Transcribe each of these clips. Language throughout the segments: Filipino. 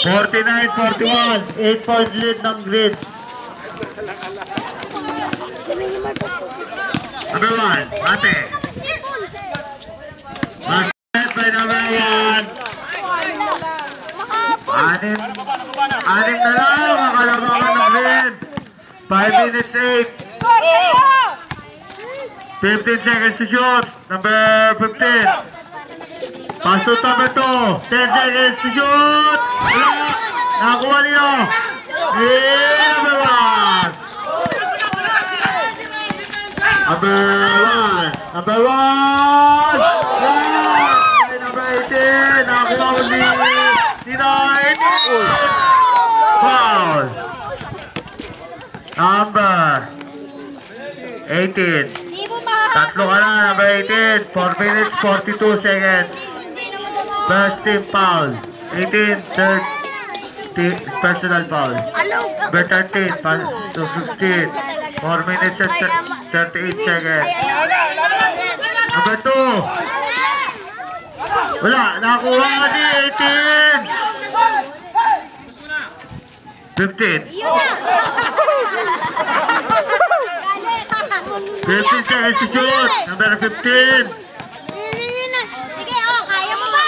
49-41. 8-point lead ng Green. Number 1, Ate. Basket by number 1. Anim na lang ang kalabangan ng Green. 5 minutes 8. 15 seconds to shoot. Number 15. Pass to number 2. 10 seconds to shoot. Wala. Nakakuha niyo. Number 1. Number 1. Number 18. Nakakuha uli. Denied. Foul. Number 18. Tatlo ka na, number 18. 4 minutes, 42 seconds. First team foul. 18, third team personal foul. Number 13, to 15. 4 minutes and 38 seconds. Number 2. Wala, nakuha ni 18. 15. 15 seconds to shoot. Number 15. Sige, oh, kaya mo ba?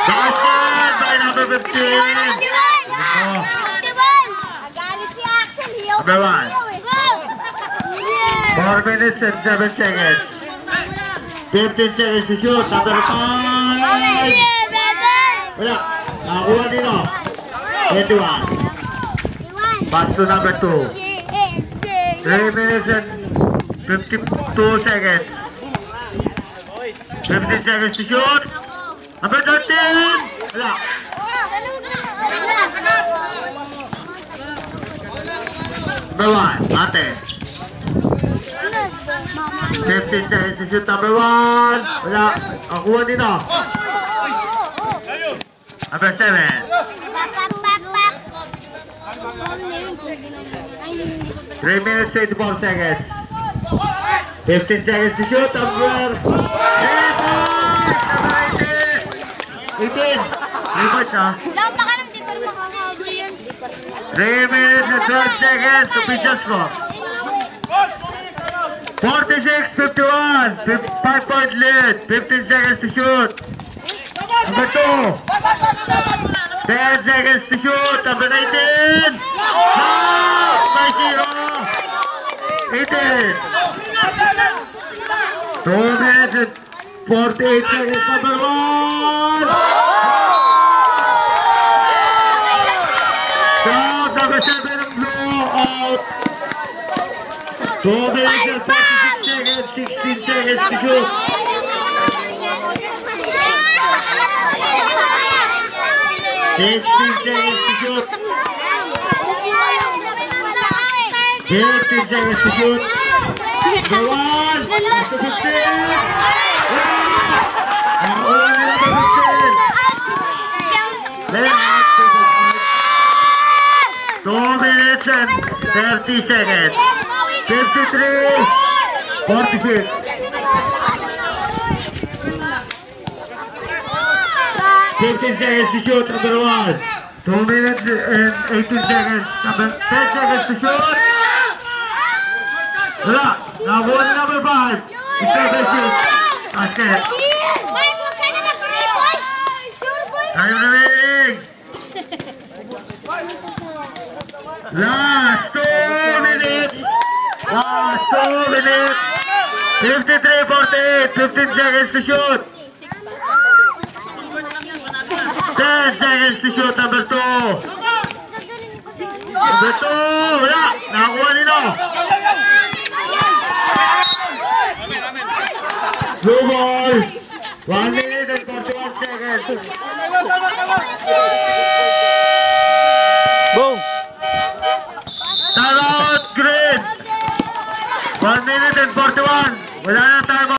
Basket by number 15. Galit si Axel. Number 1. 4 minutes and 7 seconds. 15 seconds to shoot. Number 5. Wala. Nakakuha nino. 21. Pass to number 2. 3 minutes and 52 seconds. 15 seconds to shoot. Number 13. Wala. Number 1. Ate. 15 seconds to shoot. Number 1. Wala. Nakuha nino. Number 7. 3 minutes, 24 seconds. 15 seconds to shoot. Number 18. Rebound siya. 3 minutes and 12 seconds. Official score. 46-51. 5-point lead. 15 seconds to shoot. Number 2. 10 seconds to shoot. Number 19. By 0. 18. 2 minutes and 48 seconds. Number 1. Number 7 and blue out. 2 minutes and 46 seconds. 16 seconds to shoot. 16 seconds to shoot. 15 seconds to shoot. Number 1. Number 15. Number 15. 2 minutes and 30 seconds. 53. 46. 15 seconds to shoot. Number 1. 2 minutes and 18 seconds. Number 10 seconds to shoot. Wala. Nabuha ni number 5. Seven shoot. Basket. Tayo na rin. Last 2 minutes. Last 2 minutes. 53-48. 15 seconds to shoot. 10 seconds to shoot. Number 2. Number 2. Wala. Nakakuha nino. Blue ball. 1 minute and 41 seconds. Boom! Time out, Green. 1 minute and 41. Wala na tayo.